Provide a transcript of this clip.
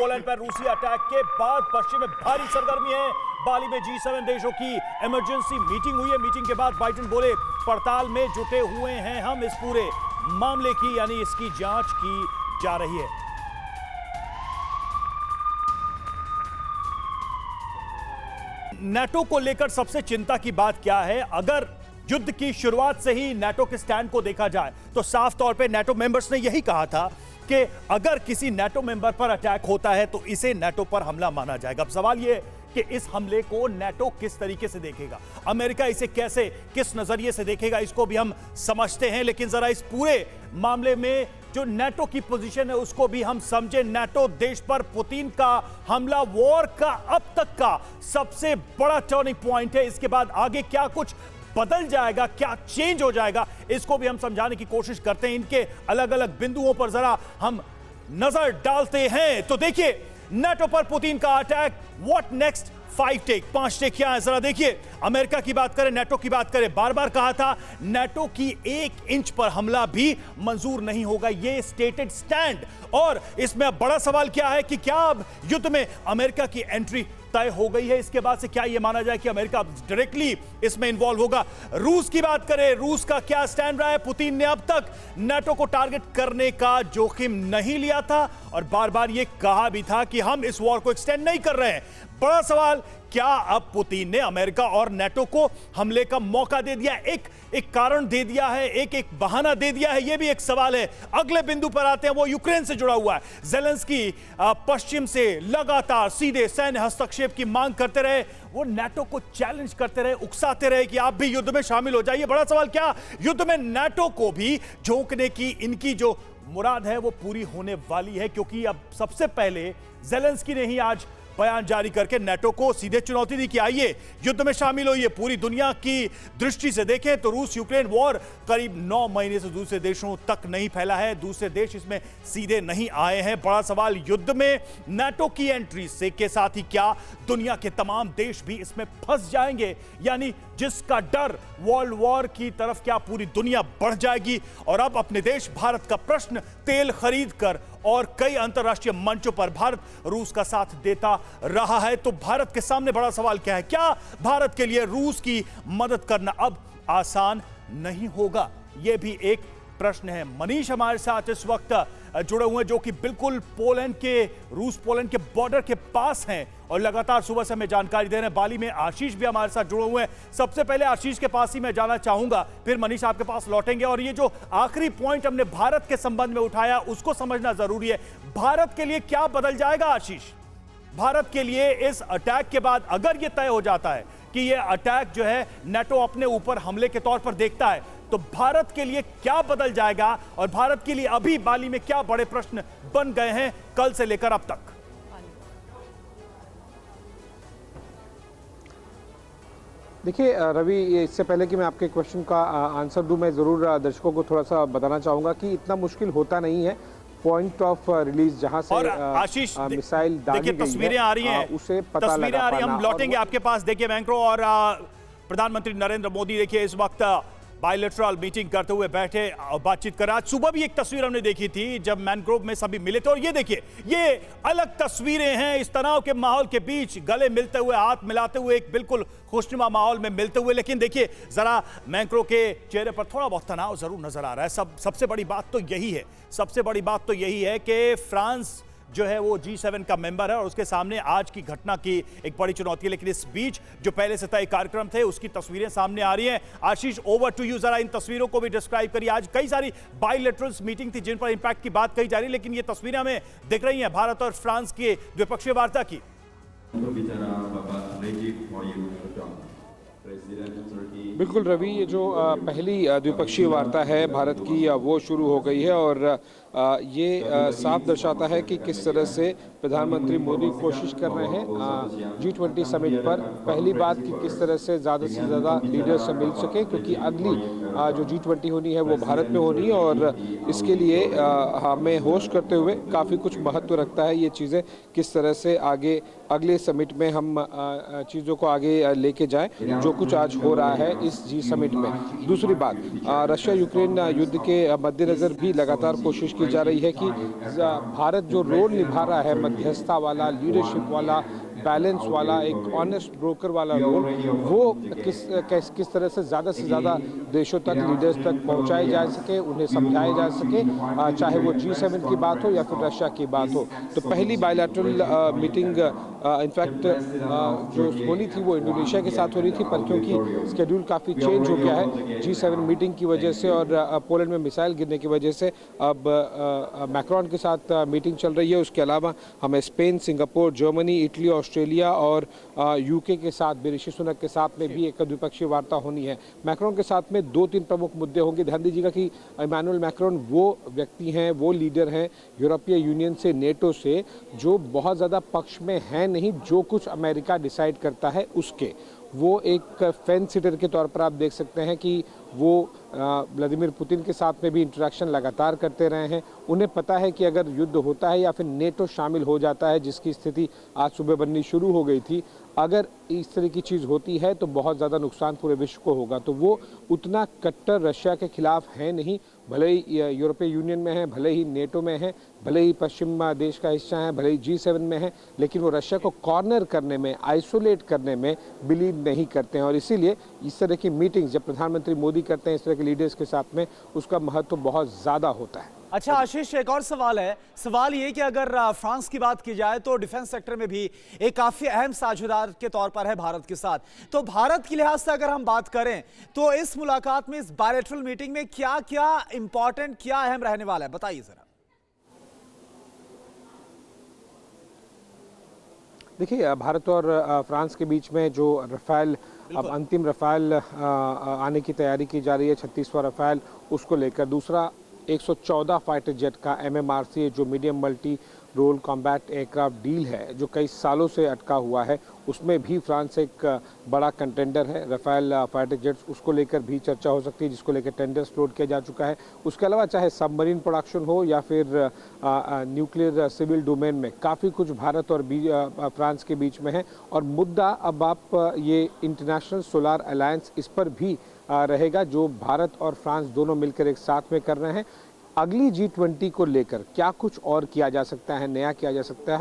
Poland पर रूसी attack के बाद पश्चिम में भारी सरगर्मी है। बाली में G7 देशों की इमरजेंसी मीटिंग हुई है। मीटिंग के बाद बाइडेन बोले, पड़ताल में जुटे हुए हैं हम इस पूरे मामले की, यानी इसकी जांच की जा रही है। नाटो को लेकर सबसे चिंता की बात क्या है? अगर युद्ध की शुरुआत से ही नाटो के स्टैंड को देखा जाए तो साफ तौर पे नाटो मेंबर्स ने यही कहा था कि अगर किसी नाटो मेंबर पर अटैक होता है तो इसे नाटो पर हमला माना जाएगा। अब सवाल यह कि इस हमले को नाटो किस तरीके से देखेगा, अमेरिका इसे कैसे, किस नजरिए से देखेगा, इसको भी हम समझते हैं। लेकिन जरा इस पूरे मामले में जो नाटो की पोजीशन है उसको भी हम समझे। नाटो देश पर पुतिन का हमला वॉर का अब तक का सबसे बड़ा टर्निंग पॉइंट है। इसके बाद आगे क्या कुछ बदल जाएगा, क्या चेंज हो जाएगा, इसको भी हम समझाने की कोशिश करते हैं। इनके अलग अलग बिंदुओं पर जरा हम नजर डालते हैं। तो देखिए, नाटो पर पुतिन का अटैक, व्हाट नेक्स्ट, 5 टेक क्या है जरा देखिए। अमेरिका की बात करें, नाटो की बात करें, बार बार कहा था नाटो की 1 इंच पर हमला भी मंजूर नहीं होगा, ये स्टेटेड स्टैंड। और इसमें अब बड़ा सवाल क्या है कि क्या अब युद्ध में अमेरिका की एंट्री तय हो गई है? इसके बाद से क्या यह माना जाए कि अमेरिका डायरेक्टली इसमें इन्वॉल्व होगा? रूस की बात करें, रूस का क्या स्टैंड रहा है? पुतिन ने अब तक नाटो को टारगेट करने का जोखिम नहीं लिया था और बार बार यह कहा भी था कि हम इस वॉर को एक्सटेंड नहीं कर रहे हैं। बड़ा सवाल, क्या अब पुतिन ने अमेरिका और नाटो को हमले का मौका दे दिया, एक कारण दे दिया है, एक बहाना दे दिया है? यह भी एक सवाल है। अगले बिंदु पर आते हैं, वो यूक्रेन से जुड़ा हुआ है। ज़ेलेंस्की पश्चिम से लगातार सीधे सैन्य हस्तक्षेप की मांग करते रहे, वो नाटो को चैलेंज करते रहे, उकसाते रहे कि आप भी युद्ध में शामिल हो जाइए। बड़ा सवाल, क्या युद्ध में नाटो को भी झोंकने की इनकी जो मुराद है वो पूरी होने वाली है? क्योंकि अब सबसे पहले ज़ेलेंस्की ने ही आज बयान जारी करके नाटो को सीधे चुनौती दी कि आइए युद्ध में शामिल होइए। पूरी दुनिया की दृष्टि से देखें तो रूस यूक्रेन वॉर करीब 9 महीने से दूसरे देशों तक नहीं फैला है, दूसरे देश इसमें सीधे नहीं आए हैं। बड़ा सवाल, युद्ध में नाटो की एंट्री से के साथ ही क्या दुनिया के तमाम देश भी इसमें फंस जाएंगे? यानी जिसका डर वर्ल्ड वॉर की तरफ, क्या पूरी दुनिया बढ़ जाएगी? और अब अपने देश भारत का प्रश्न, तेल खरीद कर और कई अंतर्राष्ट्रीय मंचों पर भारत रूस का साथ देता रहा है, तो भारत के सामने बड़ा सवाल क्या है? क्या भारत के लिए रूस की मदद करना अब आसान नहीं होगा? यह भी एक प्रश्न है। मनीष हमारे साथ इस वक्त जुड़े हुए हैं, जो कि बिल्कुल पोलैंड के, रूस पोलैंड के बॉर्डर के पास हैं और लगातार सुबह से हमें जानकारी दे रहे हैं। बाली में आशीष भी हमारे साथ जुड़े हुए हैं। सबसे पहले आशीष के पास ही मैं जाना चाहूंगा, फिर मनीष आपके पास लौटेंगे। और ये जो आखिरी पॉइंट हमने भारत के संबंध में उठाया उसको समझना जरूरी है। भारत के लिए क्या बदल जाएगा आशीष? भारत के लिए इस अटैक के बाद अगर यह तय हो जाता है कि यह अटैक जो है नाटो अपने ऊपर हमले के तौर पर देखता है, तो भारत के लिए क्या बदल जाएगा? और भारत के लिए अभी बाली में क्या बड़े प्रश्न बन गए हैं कल से लेकर अब तक? देखिए रवि, इससे पहले कि मैं आपके क्वेश्चन का आंसर दूं, मैं ज़रूर दर्शकों को थोड़ा सा बताना चाहूँगा कि इतना मुश्किल होता नहीं है पॉइंट ऑफ रिलीज जहां से आशीष मिसाइल डाली गई है, तस्वीरें आ रही हैं, उसे पता लगा पाना। हम लौटेंगे आपके पास। देखिए मैक्रो और प्रधानमंत्री नरेंद्र मोदी देखिए इस वक्त बायलैटरल मीटिंग करते हुए बैठे और बातचीत कर रहे। आज सुबह भी एक तस्वीर हमने देखी थी जब मैनग्रोव में सभी मिले थे, और ये देखिए ये अलग तस्वीरें हैं। इस तनाव के माहौल के बीच गले मिलते हुए, हाथ मिलाते हुए, एक बिल्कुल खुशनुमा माहौल में मिलते हुए। लेकिन देखिए जरा मैक्रो के चेहरे पर थोड़ा बहुत तनाव जरूर नजर आ रहा है। सबसे बड़ी बात तो यही है, सबसे बड़ी बात तो यही है कि फ्रांस जो है वो G7 का मेंबर है और उसके सामने आज की घटना की एक बड़ी चुनौती है। लेकिन इस बीच जो पहले से तय कार्यक्रम थे उसकी तस्वीरें सामने आ रही हैं। आशीष, ओवर टू यू, जरा इन तस्वीरों को भी डिस्क्राइब करिए। आज कई सारी बायलैटरल मीटिंग थी जिन पर इंपैक्ट की बात कही जा रही है, लेकिन ये तस्वीरें हमें दिख रही हैं भारत और फ्रांस की द्विपक्षीय वार्ता की। बिल्कुल रवि, ये जो पहली द्विपक्षीय वार्ता है भारत की वो शुरू हो गई है और ये साफ दर्शाता है कि किस तरह से प्रधानमंत्री मोदी कोशिश कर रहे हैं G20 समिट पर। पहली बात कि किस तरह से ज़्यादा लीडर्स से मिल सके, क्योंकि अगली जो G20 होनी है वो भारत में होनी है और इसके लिए हमें होस्ट करते हुए काफ़ी कुछ महत्व रखता है ये चीज़ें, किस तरह से आगे अगले समिट में हम चीज़ों को आगे लेके जाएं, जो कुछ आज हो रहा है इस G समिट में। दूसरी बात, रशिया यूक्रेन युद्ध के मद्देनज़र भी लगातार कोशिश की जा रही है कि भारत जो रोल निभा रहा है मध्यस्थता वाला, लीडरशिप वाला, बैलेंस वाला, एक ऑनेस्ट ब्रोकर वाला रोल, वो किस तरह से ज़्यादा देशों तक, लीडर्स तक पहुंचाए जा सके, उन्हें समझाए जा सके, चाहे वो G7 की बात हो या फिर रशिया की बात हो। तो पहली बायलैटरल मीटिंग इनफैक्ट जो होनी थी वो इंडोनेशिया के साथ हो रही थी, पर क्योंकि स्केड्यूल काफ़ी चेंज हो गया है G7 मीटिंग की वजह से और पोलैंड में मिसाइल गिरने की वजह से अब मैक्रोन के साथ मीटिंग चल रही है। उसके अलावा हमें Spain, Singapore, Germany, Italy, Australia और यूके के साथ भी, ऋषि सुनक के साथ में भी एक द्विपक्षीय वार्ता होनी है। मैक्रोन के साथ में 2-3 प्रमुख मुद्दे होंगे। ध्यान दीजिएगा कि इमैनुअल मैक्रोन वो व्यक्ति हैं, वो लीडर हैं यूरोपीय यूनियन से, नेटो से, जो बहुत ज़्यादा पक्ष में हैं नहीं, जो कुछ अमेरिका डिसाइड करता है उसके। वो एक फेंस सिटर के तौर पर आप देख सकते हैं कि वो व्लादिमीर पुतिन के साथ में भी इंटरेक्शन लगातार करते रहे हैं। उन्हें पता है कि अगर युद्ध होता है या फिर नेटो शामिल हो जाता है, जिसकी स्थिति आज सुबह बननी शुरू हो गई थी, अगर इस तरह की चीज़ होती है तो बहुत ज़्यादा नुकसान पूरे विश्व को होगा। तो वो उतना कट्टर रशिया के खिलाफ है नहीं, भले ही यूरोपीय यूनियन में है, भले ही नेटो में है, भले ही पश्चिम देश का हिस्सा है, भले ही G7 में है, लेकिन वो रशिया को कॉर्नर करने में, आइसोलेट करने में बिलीव नहीं करते हैं। और इसीलिए इस तरह की मीटिंग्स जब प्रधानमंत्री मोदी करते हैं इस तरह के लीडर्स के साथ में, उसका महत्व बहुत ज़्यादा होता है। अच्छा आशीष, एक और सवाल है। सवाल ये कि अगर फ्रांस की बात की जाए तो डिफेंस सेक्टर में भी एक काफी अहम साझेदार के तौर पर है भारत के साथ। तो भारत के लिहाज से अगर हम बात करें तो इस मुलाकात में, इस बायलैटरल मीटिंग में क्या क्या इंपॉर्टेंट, क्या अहम रहने वाला है, बताइए जरा। देखिए, भारत और फ्रांस के बीच में जो रफाल, अब अंतिम रफाल आने की तैयारी की जा रही है, 36वां रफाल, उसको लेकर। दूसरा 114 फाइटर जेट का MMRC जो medium multi role combat aircraft deal है, जो कई सालों से अटका हुआ है, उसमें भी फ्रांस एक बड़ा कंटेंडर है। रफाल फाइटर जेट्स, उसको लेकर भी चर्चा हो सकती है, जिसको लेकर टेंडर्स फ्लोट किया जा चुका है। उसके अलावा चाहे सबमरीन प्रोडक्शन हो या फिर न्यूक्लियर सिविल डोमेन में, काफ़ी कुछ भारत और फ्रांस के बीच में है। और मुद्दा अब आप ये इंटरनेशनल सोलार अलायंस, इस पर भी रहेगा, जो भारत और फ्रांस दोनों मिलकर एक साथ में कर रहे हैं। अगली G20 को लेकर क्या कुछ और किया जा सकता है, नया किया जा सकता है,